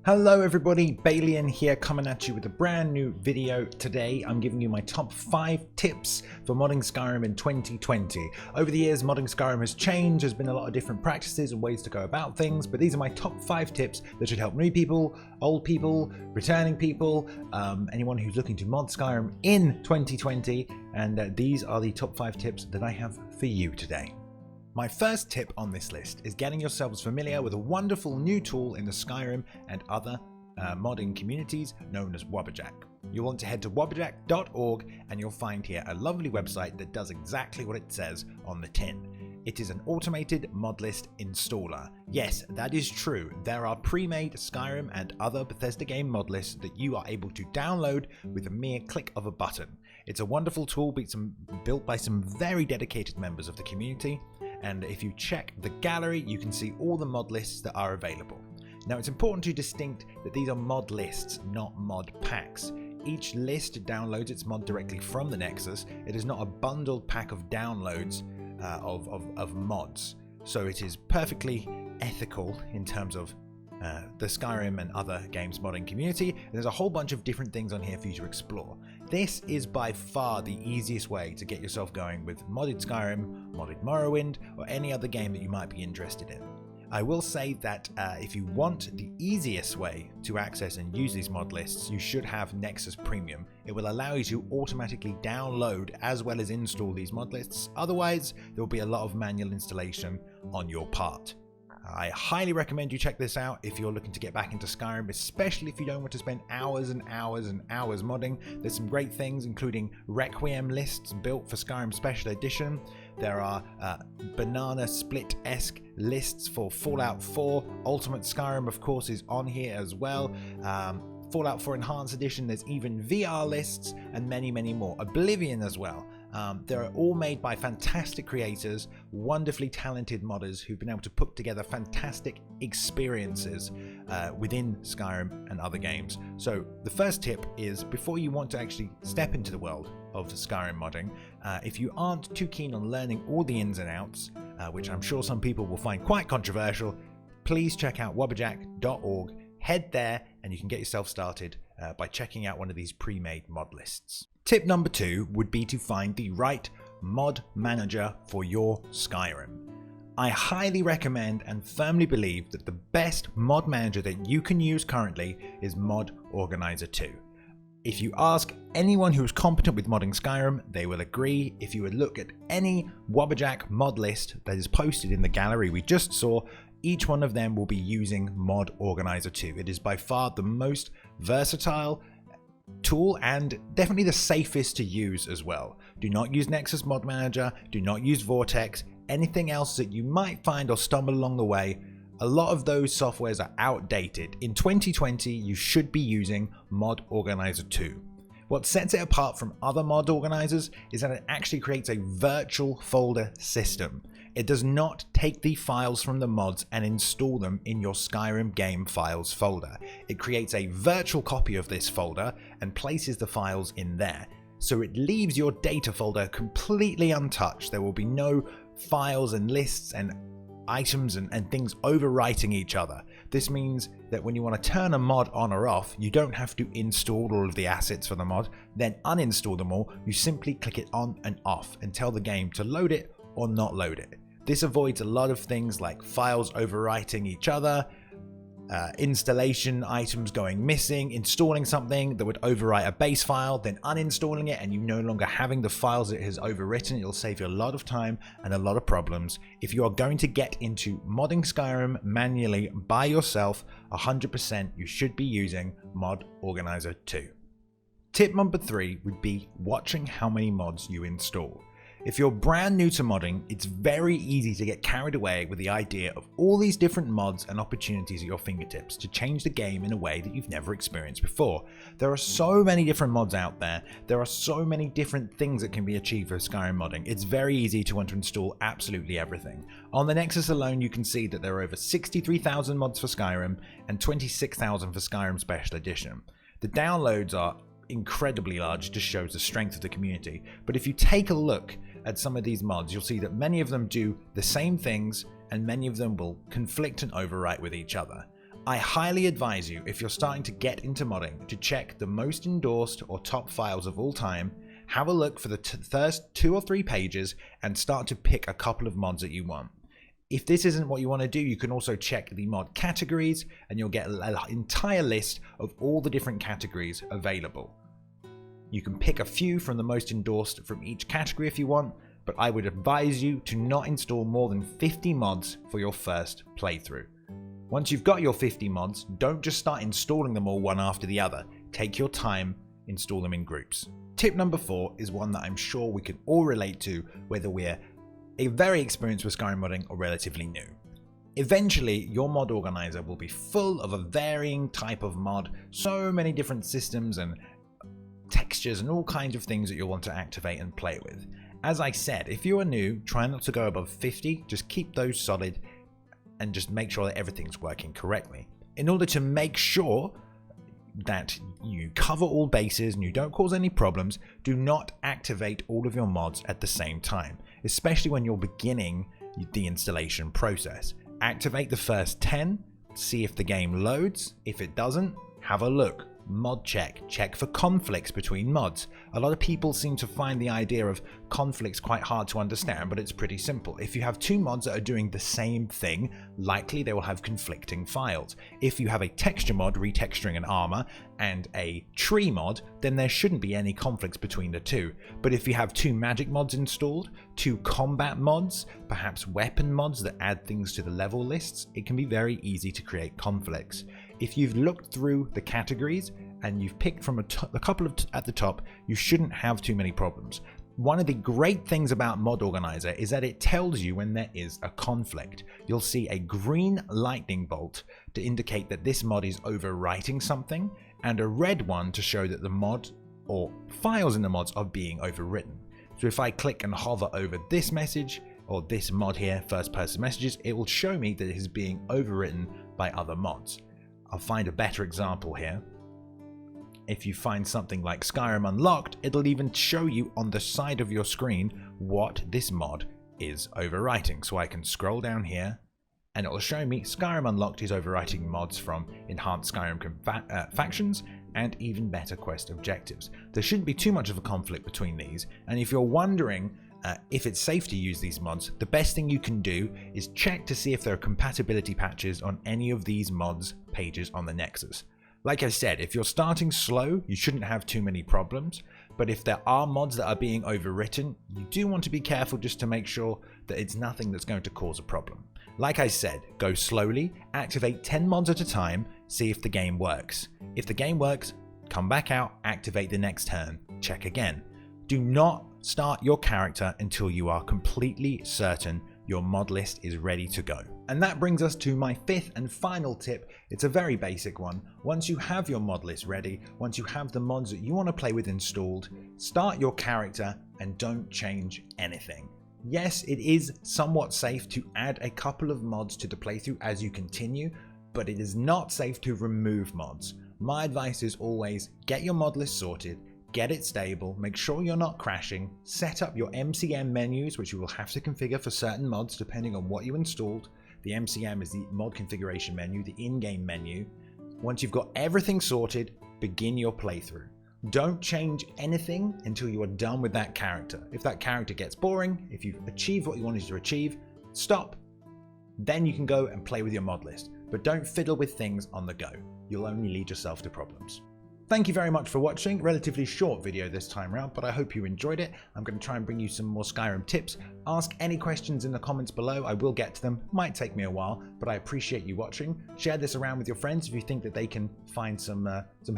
Hello everybody, Balian here coming at you with a brand new video. Today I'm giving you my top 5 tips for modding Skyrim in 2020. Over the years modding Skyrim has changed, there's been a lot of different practices and ways to go about things, but these are my top 5 tips that should help new people, old people, returning people, anyone who's looking to mod Skyrim in 2020, and these are the top 5 tips that I have for you today. My first tip on this list is getting yourselves familiar with a wonderful new tool in the Skyrim and other modding communities known as WobbyJack. You'll want to head to WobbyJack.org and you'll find here a lovely website that does exactly what it says on the tin. It is an automated mod list installer. Yes, that is true. There are pre-made Skyrim and other Bethesda game mod lists that you are able to download with a mere click of a button. It's a wonderful tool built by some very dedicated members of the community. And if you check the gallery, you can see all the mod lists that are available. Now it's important to distinct that these are mod lists, not mod packs. Each list downloads its mod directly from the Nexus. It is not a bundled pack of downloads of mods. So it is perfectly ethical in terms of the Skyrim and other games modding community. There's a whole bunch of different things on here for you to explore. This is by far the easiest way to get yourself going with modded Skyrim, modded Morrowind, or any other game that you might be interested in. I will say that if you want the easiest way to access and use these mod lists, you should have Nexus Premium. It will allow you to automatically download as well as install these mod lists. Otherwise, there will be a lot of manual installation on your part. I highly recommend you check this out if you're looking to get back into Skyrim, especially if you don't want to spend hours and hours and hours modding. There's some great things, including Requiem lists built for Skyrim Special Edition. There are banana split-esque lists for Fallout 4. Ultimate Skyrim, of course, is on here as well. Fallout 4 Enhanced Edition, there's even VR lists and many, many more. Oblivion as well. They're all made by fantastic creators, wonderfully talented modders who've been able to put together fantastic experiences within Skyrim and other games. So the first tip is, before you want to actually step into the world of Skyrim modding, if you aren't too keen on learning all the ins and outs, which I'm sure some people will find quite controversial, please check out WobbyJack.org. Head there and you can get yourself started by checking out one of these pre-made mod lists. Tip number 2 would be to find the right mod manager for your Skyrim. I highly recommend and firmly believe that the best mod manager that you can use currently is Mod Organizer 2. If you ask anyone who is competent with modding Skyrim, they will agree. If you would look at any WobbyJack mod list that is posted in the gallery we just saw, each one of them will be using Mod Organizer 2. It is by far the most versatile tool and definitely the safest to use as well. Do not use Nexus Mod Manager, do not use Vortex, anything else that you might find or stumble along the way. A lot of those softwares are outdated. In 2020, you should be using Mod Organizer 2. What sets it apart from other mod organizers is that it actually creates a virtual folder system. It does not take the files from the mods and install them in your Skyrim game files folder. It creates a virtual copy of this folder and places the files in there. So it leaves your data folder completely untouched. There will be no files and lists and items and things overwriting each other. This means that when you want to turn a mod on or off, you don't have to install all of the assets for the mod, then uninstall them all. You simply click it on and off and tell the game to load it or not load it. This avoids a lot of things like files overwriting each other, installation items going missing, installing something that would overwrite a base file, then uninstalling it and you no longer having the files it has overwritten. It'll save you a lot of time and a lot of problems. If you are going to get into modding Skyrim manually by yourself, 100% you should be using Mod Organizer 2. Tip number 3 would be watching how many mods you install. If you're brand new to modding, it's very easy to get carried away with the idea of all these different mods and opportunities at your fingertips to change the game in a way that you've never experienced before. There are so many different mods out there. There are so many different things that can be achieved with Skyrim modding. It's very easy to want to install absolutely everything. On the Nexus alone, you can see that there are over 63,000 mods for Skyrim and 26,000 for Skyrim Special Edition. The downloads are incredibly large, just shows the strength of the community. But if you take a look at some of these mods, you'll see that many of them do the same things and many of them will conflict and overwrite with each other. I highly advise you, if you're starting to get into modding, to check the most endorsed or top files of all time, have a look for the first 2 or 3 pages, and start to pick a couple of mods that you want. If this isn't what you want to do, you can also check the mod categories, and you'll get an entire list of all the different categories available. You can pick a few from the most endorsed from each category if you want, but I would advise you to not install more than 50 mods for your first playthrough. Once you've got your 50 mods, don't just start installing them all one after the other. Take your time, install them in groups. Tip number 4 is one that I'm sure we can all relate to, whether we're very experienced with Skyrim modding or relatively new. Eventually, your mod organizer will be full of a varying type of mod, so many different systems and textures and all kinds of things that you'll want to activate and play with. As I said, if you are new, try not to go above 50, just keep those solid and just make sure that everything's working correctly. In order to make sure that you cover all bases and you don't cause any problems, do not activate all of your mods at the same time, especially when you're beginning the installation process. Activate the first 10, see if the game loads. If it doesn't, have a look. Mod check for conflicts between mods. A lot of people seem to find the idea of conflicts quite hard to understand, but it's pretty simple. If you have 2 mods that are doing the same thing, likely they will have conflicting files. If you have a texture mod retexturing an armor and a tree mod, then there shouldn't be any conflicts between the two. But if you have 2 magic mods installed, 2 combat mods, perhaps weapon mods that add things to the level lists, it can be very easy to create conflicts. If you've looked through the categories and you've picked from a couple of at the top, you shouldn't have too many problems. One of the great things about Mod Organizer is that it tells you when there is a conflict. You'll see a green lightning bolt to indicate that this mod is overwriting something, and a red one to show that the mod or files in the mods are being overwritten. So if I click and hover over this message or this mod here, first person messages, it will show me that it is being overwritten by other mods. I'll find a better example here. If you find something like Skyrim Unlocked, it'll even show you on the side of your screen what this mod is overwriting. So I can scroll down here and it'll show me Skyrim Unlocked is overwriting mods from Enhanced Skyrim factions and even better quest objectives. There shouldn't be too much of a conflict between these, and if you're wondering if it's safe to use these mods, the best thing you can do is check to see if there are compatibility patches on any of these mods pages on the Nexus. Like I said, if you're starting slow, you shouldn't have too many problems, but if there are mods that are being overwritten, you do want to be careful just to make sure that it's nothing that's going to cause a problem. Like I said, go slowly, activate 10 mods at a time, see if the game works. If the game works, come back out, activate the next turn, check again. Do not start your character until you are completely certain your mod list is ready to go. And that brings us to my 5th and final tip. It's a very basic one. Once you have your mod list ready, once you have the mods that you want to play with installed, start your character and don't change anything. Yes, it is somewhat safe to add a couple of mods to the playthrough as you continue, but it is not safe to remove mods. My advice is always get your mod list sorted, get it stable, make sure you're not crashing, set up your MCM menus, which you will have to configure for certain mods depending on what you installed. The MCM is the mod configuration menu, the in-game menu. Once you've got everything sorted, begin your playthrough. Don't change anything until you are done with that character. If that character gets boring, if you've achieved what you wanted to achieve, stop. Then you can go and play with your mod list. But don't fiddle with things on the go. You'll only lead yourself to problems. Thank you very much for watching. Relatively short video this time around, but I hope you enjoyed it. I'm going to try and bring you some more Skyrim tips. Ask any questions in the comments below. I will get to them. Might take me a while, but I appreciate you watching. Share this around with your friends if you think that they can find some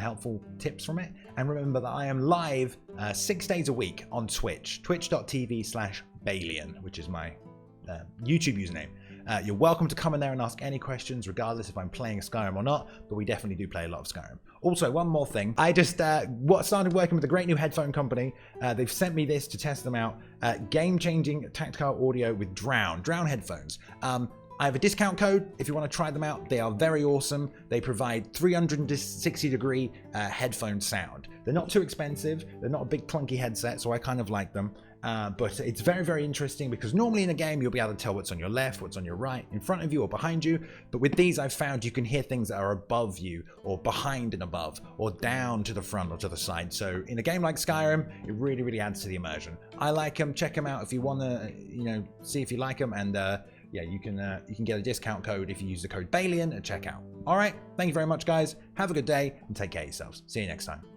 helpful tips from it. And remember that I am live 6 days a week on Twitch, twitch.tv/Balian, which is my YouTube username. You're welcome to come in there and ask any questions, regardless if I'm playing Skyrim or not, but we definitely do play a lot of Skyrim. Also, one more thing. I just started working with a great new headphone company. They've sent me this to test them out. Game-changing tactile audio with Drown headphones. I have a discount code if you want to try them out. They are very awesome. They provide 360-degree headphone sound. They're not too expensive. They're not a big clunky headset, so I kind of like them. But it's very, very interesting because normally in a game you'll be able to tell what's on your left, what's on your right, in front of you or behind you. But with these I've found you can hear things that are above you or behind and above or down to the front or to the side. So in a game like Skyrim, it really, really adds to the immersion. I like them. Check them out if you want to, see if you like them. And yeah, you can get a discount code if you use the code Balian at checkout. All right. Thank you very much, guys. Have a good day and take care of yourselves. See you next time.